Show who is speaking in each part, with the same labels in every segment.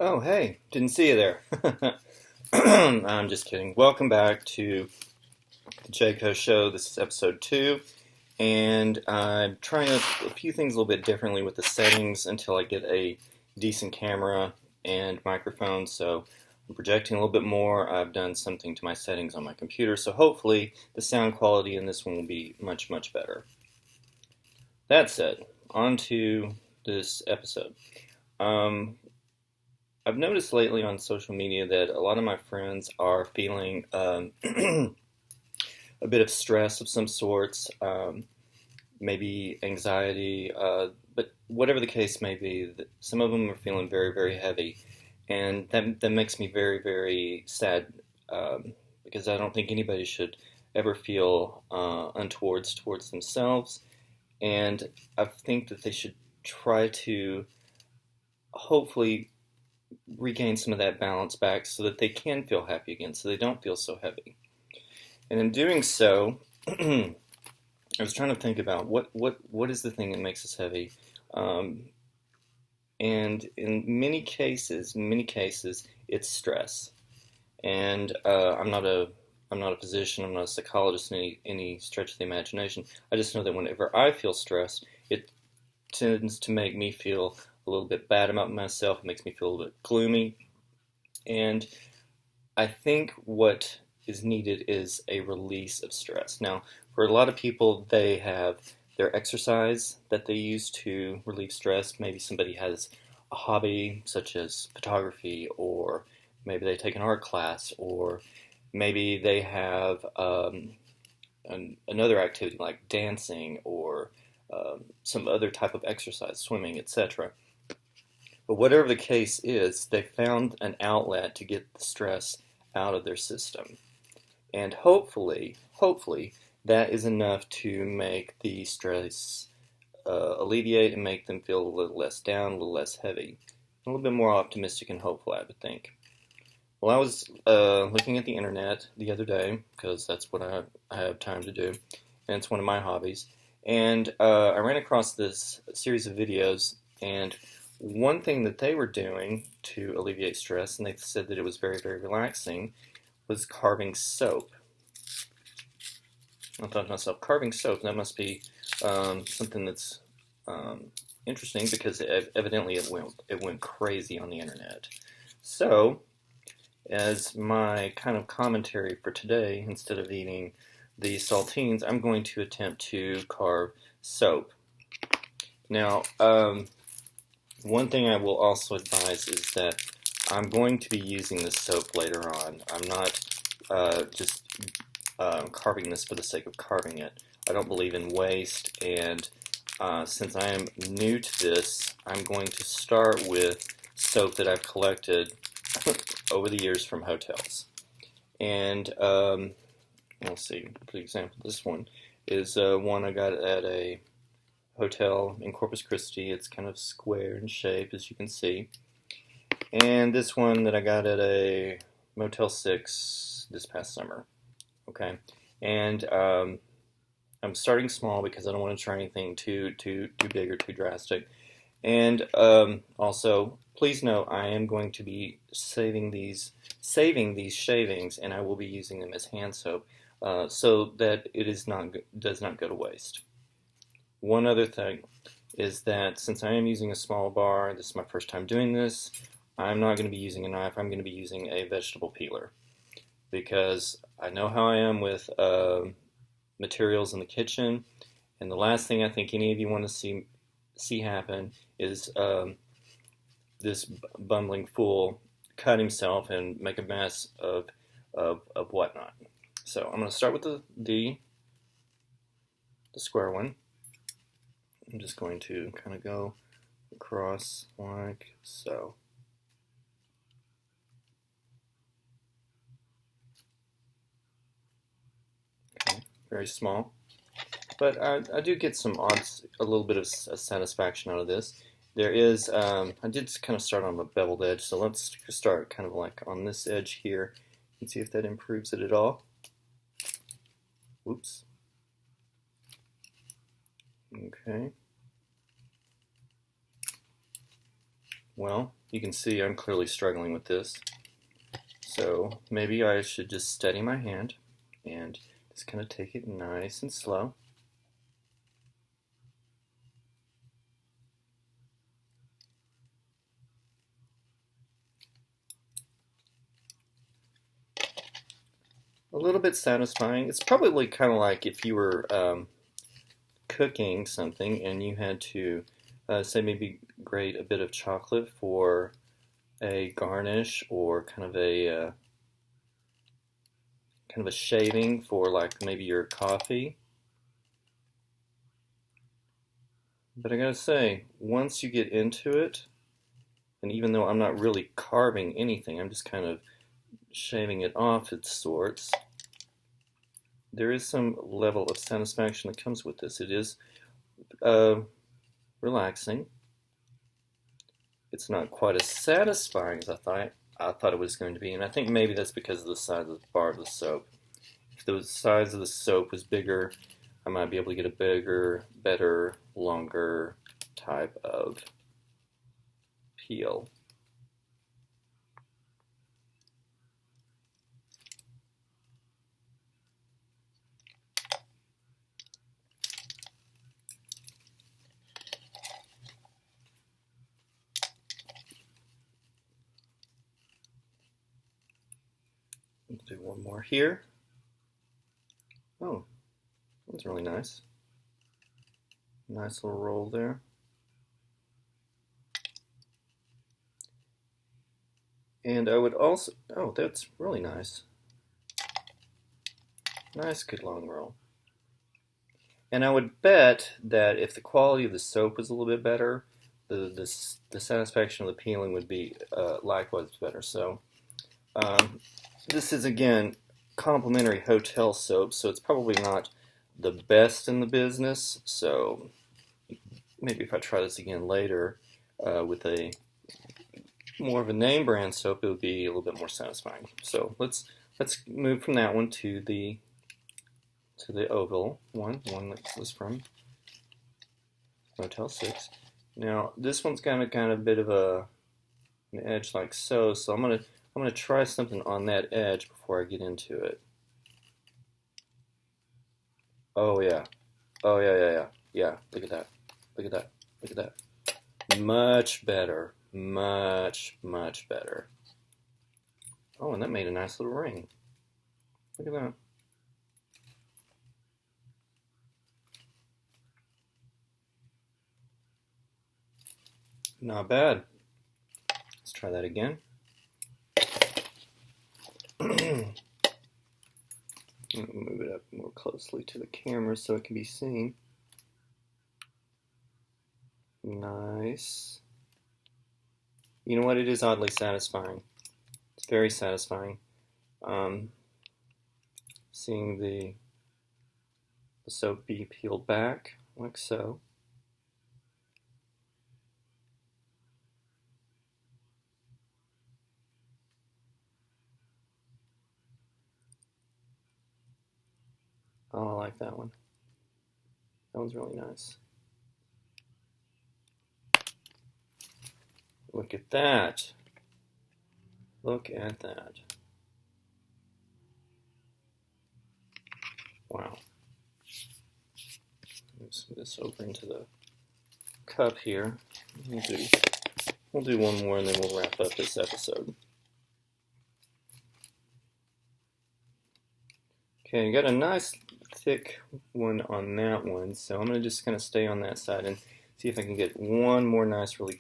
Speaker 1: Oh, hey, didn't see you there. I'm just kidding. Welcome back to the Jayco Show. This is episode 2, and I'm trying a few things a little bit differently with the settings until I get a decent camera and microphone. So I'm projecting a little bit more. I've done something to my settings on my computer, so hopefully the sound quality in this one will be much, much better. That said, on to this episode. I've noticed lately on social media that a lot of my friends are feeling a bit of stress of some sorts, maybe anxiety, but whatever the case may be, some of them are feeling very, very heavy. And that makes me very, very sad because I don't think anybody should ever feel untowards towards themselves. And I think that they should try to hopefully regain some of that balance back so that they can feel happy again, so they don't feel so heavy. And in doing so, I was trying to think about what is the thing that makes us heavy. And in many cases, it's stress. And I'm not a physician, I'm not a psychologist in any stretch of the imagination. I just know that whenever I feel stressed, it tends to make me feel a little bit bad about myself. It makes me feel a little bit gloomy. And I think what is needed is a release of stress. Now, for a lot of people, they have their exercise that they use to relieve stress. Maybe somebody has a hobby such as photography, or maybe they take an art class, or maybe they have another activity like dancing or some other type of exercise, swimming, etc. But whatever the case is, they found an outlet to get the stress out of their system. And hopefully, that is enough to make the stress alleviate and make them feel a little less down, a little less heavy, a little bit more optimistic and hopeful, I would think. Well, I was looking at the internet the other day, because that's what I have time to do, and it's one of my hobbies. And I ran across this series of videos, and one thing that they were doing to alleviate stress, and they said that it was very, very relaxing, was carving soap. I thought to myself, carving soap, that must be something that's interesting, because evidently it went crazy on the internet. So, as my kind of commentary for today, instead of eating the saltines, I'm going to attempt to carve soap. Now, one thing I will also advise is that I'm going to be using this soap later on. I'm not just carving this for the sake of carving it. I don't believe in waste, and since I am new to this, I'm going to start with soap that I've collected over the years from hotels. And let's see, for example, this one is one I got at a hotel in Corpus Christi. It's kind of square in shape, as you can see. And this one that I got at a Motel 6 this past summer. Okay, and I'm starting small because I don't want to try anything too big or too drastic. And also, please note, I am going to be saving these shavings, and I will be using them as hand soap, so that it does not go to waste. One other thing is that since I am using a small bar, this is my first time doing this, I'm not going to be using a knife. I'm going to be using a vegetable peeler, because I know how I am with materials in the kitchen, and the last thing I think any of you want to see happen is this bumbling fool cut himself and make a mess of whatnot. So I'm going to start with the square one. I'm just going to kind of go across like so. Okay, very small. But I do get a little bit of satisfaction out of this. There is, I did kind of start on a beveled edge, so let's start kind of like on this edge here and see if that improves it at all. Whoops. Okay. Well, you can see I'm clearly struggling with this. So maybe I should just steady my hand and just kind of take it nice and slow. A little bit satisfying. It's probably kind of like if you were cooking something and you had to, say, maybe grate a bit of chocolate for a garnish, or kind of a shaving for like maybe your coffee. But I gotta say, once you get into it, and even though I'm not really carving anything, I'm just kind of shaving it off its sorts, there is some level of satisfaction that comes with this. It is relaxing. It's not quite as satisfying as I thought it was going to be, and I think maybe that's because of the size of the bar of the soap. If the size of the soap was bigger, I might be able to get a bigger, better, longer type of peel. Let's do one more here. Oh, that's really nice. Nice little roll there. And I would also, oh, that's really nice. Nice, good long roll. And I would bet that if the quality of the soap was a little bit better, the satisfaction of the peeling would be likewise better. So this is, again, complimentary hotel soap, so it's probably not the best in the business. So maybe if I try this again later with a more of a name brand soap, it would be a little bit more satisfying. So let's move from that one to the oval one that was from Motel 6. Now this one's got a kind of bit of an edge like so. So I'm gonna try something on that edge before I get into it. Oh yeah, oh yeah. Look at that. Look at that. Look at that. Much better. Much better. Oh, and that made a nice little ring. Look at that. Not bad. Let's try that again. Move it up more closely to the camera so it can be seen. Nice. You know what? It is oddly satisfying. It's very satisfying. Seeing the soap be peeled back like so. Oh, I like that one. That one's really nice. Look at that. Look at that. Wow. Let's move this over into the cup here. We'll do one more and then we'll wrap up this episode. Okay, I got a nice thick one on that one, so I'm going to just kind of stay on that side and see if I can get one more nice, really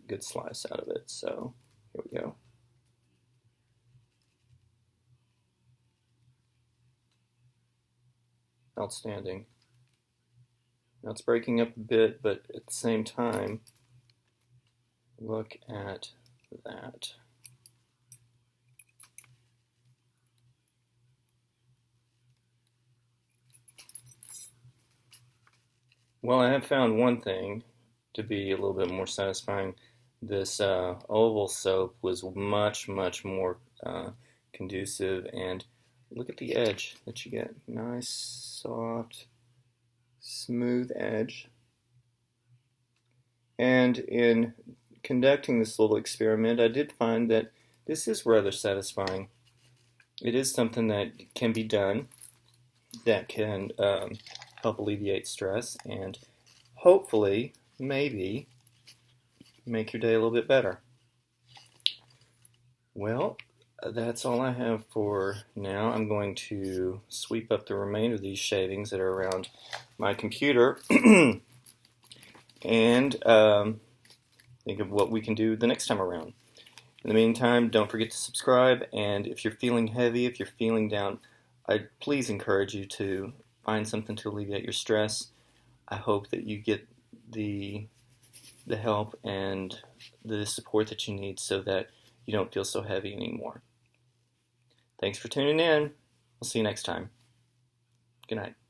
Speaker 1: good slice out of it. So here we go. Outstanding. Now it's breaking up a bit, but at the same time, look at that. Well, I have found one thing to be a little bit more satisfying. This oval soap was much more conducive, and look at the edge that you get. Nice, soft, smooth edge. And in conducting this little experiment, I did find that this is rather satisfying. It is something that can be done that can help alleviate stress and hopefully, maybe, make your day a little bit better. Well, that's all I have for now. I'm going to sweep up the remainder of these shavings that are around my computer and think of what we can do the next time around. In the meantime, don't forget to subscribe, and if you're feeling heavy, if you're feeling down, I please encourage you to find something to alleviate your stress. I hope that you get the help and the support that you need so that you don't feel so heavy anymore. Thanks for tuning in. We'll see you next time. Good night.